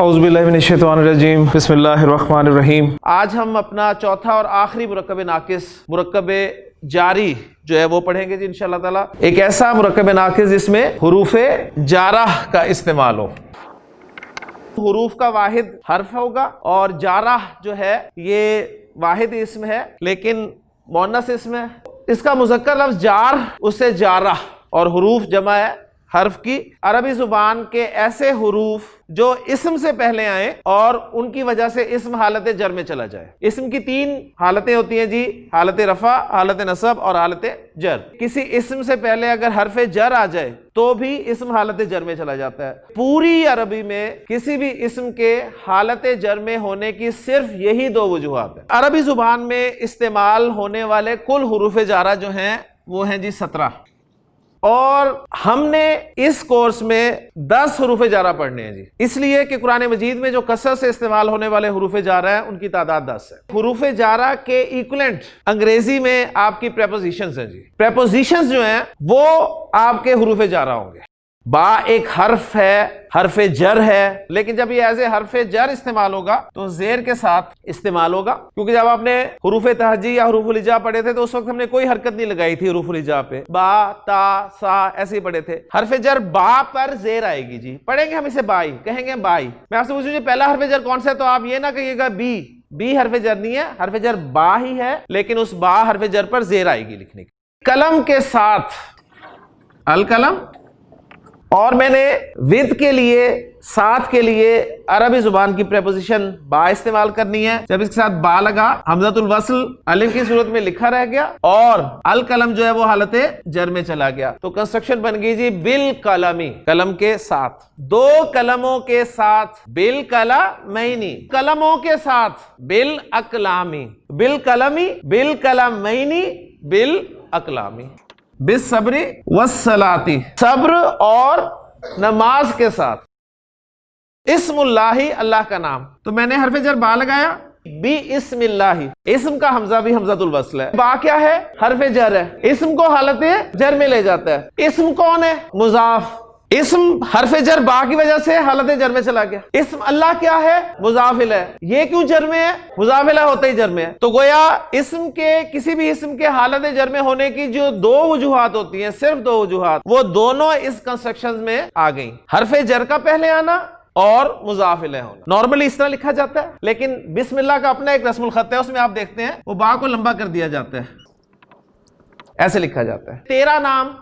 اعوذ باللہ من الشیطان الرجیم بسم اللہ الرحمن الرحیم۔ آج ہم اپنا چوتھا اور آخری مرکب ناقص مرکب جاری جو ہے وہ پڑھیں گے جی انشاءاللہ تعالی۔ ایک ایسا مرکب ناقص جس میں حروف جارہ کا استعمال ہو۔ حروف کا واحد حرف ہوگا اور جارہ جو ہے یہ واحد اسم ہے لیکن مؤنث اسم ہے۔ اس کا مذکر لفظ جار اس سے جارہ اور حروف جمع ہے حرف کی۔ عربی زبان کے ایسے حروف جو اسم سے پہلے آئیں اور ان کی وجہ سے اسم حالت جر میں چلا جائے۔ اسم کی تین حالتیں ہوتی ہیں جی، حالت رفع، حالت نصب اور حالت جر۔ کسی اسم سے پہلے اگر حرف جر آ جائے تو بھی اسم حالت جر میں چلا جاتا ہے۔ پوری عربی میں کسی بھی اسم کے حالت جر میں ہونے کی صرف یہی دو وجوہات ہیں۔ عربی زبان میں استعمال ہونے والے کل حروف جارہ جو ہیں وہ ہیں جی 17، اور ہم نے اس کورس میں 10 حروف جارہ پڑھنے ہیں جی، اس لیے کہ قرآن مجید میں جو کثرت سے استعمال ہونے والے حروف جارہ ہیں ان کی تعداد 10 ہے۔ حروف جارہ کے ایکولنٹ انگریزی میں آپ کی پریپوزیشنز ہیں جی۔ پریپوزیشنز جو ہیں وہ آپ کے حروف جارہ ہوں گے۔ با ایک حرف ہے، حرف جر ہے، لیکن جب یہ ایز اے حرف جر استعمال ہوگا تو زیر کے ساتھ استعمال ہوگا، کیونکہ جب آپ نے حروف تہجی یا حروف الہجا پڑھے تھے تو اس وقت ہم نے کوئی حرکت نہیں لگائی تھی حروف الہجا پہ، با تا سا ایسے ہی پڑھے تھے۔ حرف جر با پر زیر آئے گی جی، پڑھیں گے ہم اسے بائی، کہیں گے بائی۔ میں آپ سے پوچھوں جی پہلا حرف جر کون سا ہے تو آپ یہ نہ کہیے گا بی حرف جر نہیں ہے، حرف جر با ہی ہے، لیکن اس با حرف جر پر زیر آئے گی لکھنے کی۔ قلم کے ساتھ القلم، اور میں نے ود کے لیے ساتھ کے لیے عربی زبان کی پریپوزیشن با استعمال کرنی ہے۔ جب اس کے ساتھ با لگا حمزۃ الوصل الف کی صورت میں لکھا رہ گیا اور القلم جو ہے وہ حالت جر میں چلا گیا تو کنسٹرکشن بن گئی جی بالقلمی، قلم کے ساتھ۔ دو قلموں کے ساتھ بالقلمینی، قلموں کے ساتھ بالاقلامی، بالقلمی بالقلمینی بالاقلامی، بالصبر والصلاۃ، صبر اور نماز کے ساتھ۔ اسم اللہ، اللہ کا نام، تو میں نے حرف جر با لگایا، بی اسم اللہ، اسم کا حمزہ بھی حمزۃ الوصل ہے۔ با کیا ہے؟ حرف جر ہے، اسم کو حالت جر میں لے جاتا ہے۔ اسم کون ہے؟ مضاف، اسم حرف جر با کی وجہ سے حالت جر میں چلا گیا۔ اسم اللہ کیا ہے؟ مضاف الیہ، یہ کیوں جر میں ہے؟ مضاف الیہ ہوتا ہی جر میں ہے۔ تو گویا اسم کے کسی بھی اسم کے حالت جر میں ہونے کی جو دو وجوہات ہوتی ہیں، صرف دو وجوہات، وہ دونوں اس کنسٹرکشن میں آ گئیں، حرف جر کا پہلے آنا اور مضاف الیہ ہونا۔ نارملی اس طرح لکھا جاتا ہے، لیکن بسم اللہ کا اپنا ایک رسم الخط ہے، اس میں آپ دیکھتے ہیں وہ با کو لمبا کر دیا جاتا ہے، ایسے لکھا جاتا ہے۔ تیرا نام،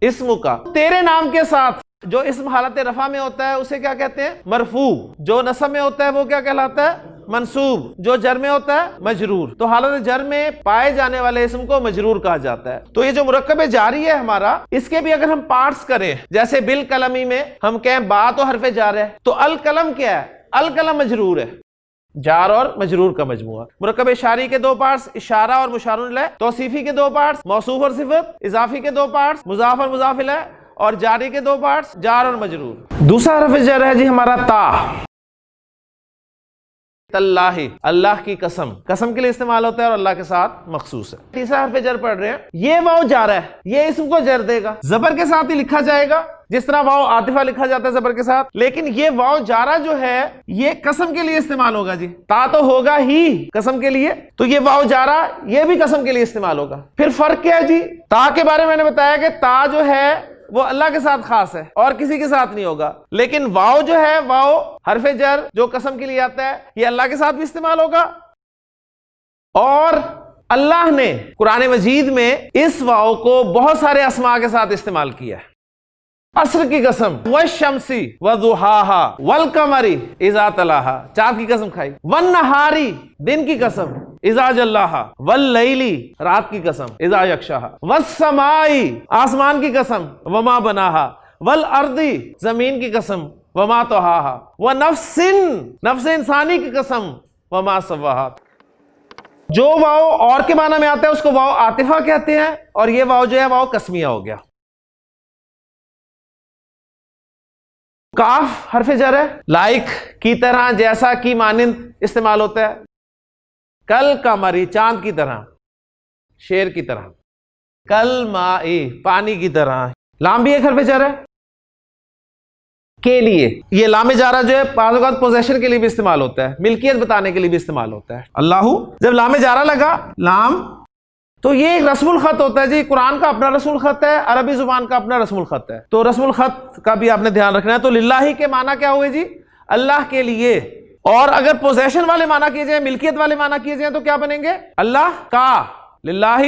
اسم کا، تیرے نام کے ساتھ جو اسم حالت رفع میں ہوتا ہے اسے کیا کہتے ہیں؟ مرفوع۔ جو نصب میں ہوتا ہے وہ کیا کہلاتا ہے؟ منصوب۔ جو جر میں ہوتا ہے مجرور۔ تو حالت جر میں پائے جانے والے اسم کو مجرور کہا جاتا ہے۔ تو یہ جو مرکب جاری ہے ہمارا، اس کے بھی اگر ہم پارٹس کریں، جیسے بالقلمی میں ہم کہیں با تو حرف جار ہے، تو القلم کیا ہے؟ القلم مجرور ہے، جار اور مجرور کا مجموعہ۔ مرکب اشاری کے دو پارٹس، اشارہ اور مشار الیہ۔ توصیفی کے دو پارٹس، موصوف اور صفت۔ اضافی کے دو پارٹس، مضاف اور مضاف الیہ۔ اور جاری کے دو پارٹس، جار اور مجرور۔ دوسرا حرف جر ہے جی ہمارا تا، تاللہ، اللہ کی قسم، قسم کے لیے استعمال ہوتا ہے اور اللہ کے ساتھ مخصوص ہے۔ تیسرا حرف جر پڑھ رہے ہیں، یہ واو جار ہے، یہ اسم کو جر دے گا، زبر کے ساتھ ہی لکھا جائے گا جس طرح واو عاطفہ لکھا جاتا ہے زبر کے ساتھ، لیکن یہ واو جارہ جو ہے یہ قسم کے لیے استعمال ہوگا جی۔ تا تو ہوگا ہی قسم کے لیے، تو یہ واو جارہ یہ بھی قسم کے لیے استعمال ہوگا۔ پھر فرق کیا ہے جی؟ تا کے بارے میں نے بتایا کہ تا جو ہے وہ اللہ کے ساتھ خاص ہے اور کسی کے ساتھ نہیں ہوگا، لیکن واو جو ہے، واو حرف جر جو قسم کے لیے آتا ہے، یہ اللہ کے ساتھ بھی استعمال ہوگا۔ اور اللہ نے قرآن مجید میں اس واو کو بہت سارے اسماء کے ساتھ استعمال کیا ہے۔ عصر کی قسم، والشمس وضحاها والقمر اذا تلاها، چاند کی قسم کھائی۔ والنہاری، دن کی قسم، اذا جلاها، واللیل، رات کی قسم، اذا یغشاها، والسماء، آسمان کی قسم، وما بناها، والارض، زمین کی قسم، وما طحاها، ونفس، نفس انسانی کی قسم، وما سواها۔ جو واو اور کے معنی میں آتا ہے اس کو واو عاطفہ کہتے ہیں، اور یہ واو جو ہے واو قسمیہ ہو گیا۔ کاف حرف جر ہے، لائک، کی طرح، جیسا، کی مانند استعمال ہوتا ہے۔ کل قمری، چاند کی طرح، شیر کی طرح۔ کل مائی، پانی کی طرح۔ لام بھی ایک حرف جر ہے۔ کے لیے. یہ لام جارہ جو ہے بعض اوقات پوزیشن کے لیے بھی استعمال ہوتا ہے, ملکیت بتانے کے لیے بھی استعمال ہوتا ہے. اللہ جب لام جارہ لگا لام تو یہ ایک رسم الخط ہوتا ہے جی. قرآن کا اپنا رسم الخط ہے, عربی زبان کا اپنا رسم الخط ہے, تو رسم الخط کا بھی آپ نے دھیان رکھنا ہے. تو للہ کے معنی کیا ہوئے جی؟ اللہ کے لیے. اور اگر پوزیشن والے معنی کیے جائیں, ملکیت والے معنی کیے جائیں تو کیا بنیں گے؟ اللہ کا. للہ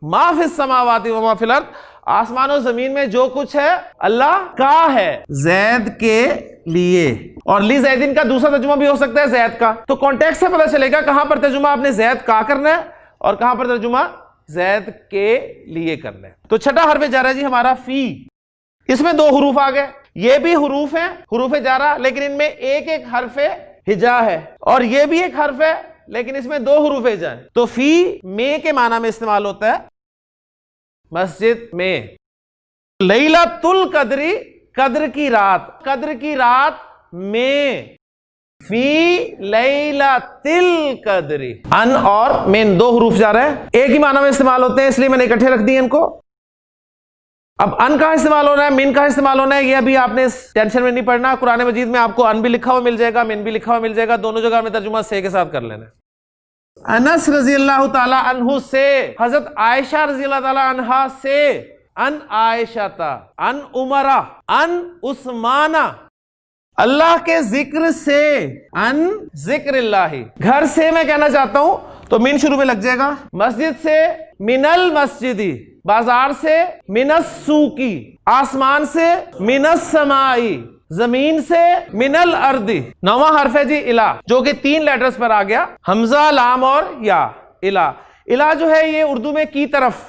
ما فی السماوات و ما فی الارض, آسمان و زمین میں جو کچھ ہے اللہ کا ہے, زید کے لیے. اور لی زیدین کا دوسرا ترجمہ بھی ہو سکتا ہے زید کا. تو کانٹیکسٹ سے پتہ چلے گا کہاں پر ترجمہ آپ نے زید کا کرنا ہے اور کہاں پر ترجمہ زید کے لیے کرنا ہے. تو چھٹا حرف جارہ جی ہمارا فی. اس میں دو حروف آ گئے. یہ بھی حروف ہیں, حروف جارہ, لیکن ان میں ایک ایک حرف ہجا ہے, اور یہ بھی ایک حرف ہے لیکن اس میں دو حروف ہجا ہیں. تو فی میں کے معنی میں استعمال ہوتا ہے مسجد میں. لیلۃ القدر, قدر کی رات, قدر کی رات میں. فی لیلۃ القدر, ان اور من دو حروف جا رہے ہیں, ایک ہی معنی میں استعمال ہوتے ہیں, اس لیے میں نے اکٹھے رکھ دیے ان کو. اب ان کا استعمال ہونا ہے, من کا استعمال ہونا ہے, یہ ابھی آپ نے ٹینشن میں نہیں پڑنا. قرآن مجید میں آپ کو ان بھی لکھا ہوا مل جائے گا, من بھی لکھا ہوا مل جائے گا, دونوں جگہ میں ترجمہ سے کے ساتھ کر لینا. انس رضی اللہ تعالی عنہ سے, حضرت عائشہ رضی اللہ تعالی عنہا سے, ان عائشہ, ان عمرہ, ان عثمانہ, اللہ کے ذکر سے, ان ذکر اللہ. گھر سے میں کہنا چاہتا ہوں تو من شروع میں لگ جائے گا. مسجد سے من المسجدی, بازار سے من السوقی, آسمان سے من السمائی, زمین سے من الارض. نواں حرف ہے جی الہ, جو کہ 3 لیٹرز پر آ گیا, حمزہ, لام اور یا. الہ, الہ جو ہے یہ اردو میں کی طرف,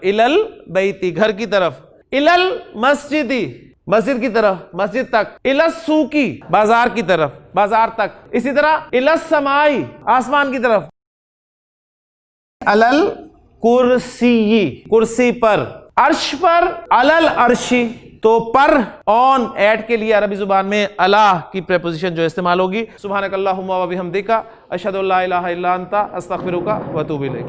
الل بیتی گھر کی طرف, الل مسجدی مسجد کی طرف, مسجد تک, السوقی بازار کی طرف, بازار تک. اسی طرح السمائی آسمان کی طرف, الل کرسی کرسی پر, عرش پر, الل عرشی. تو پر آن ایڈ کے لیے عربی زبان میں اللہ کی پریپوزیشن جو استعمال ہوگی. سبحانک اللہم و بحمدک, اشہد ان لا الہ الا انت, استغفرک و اتوب الیک.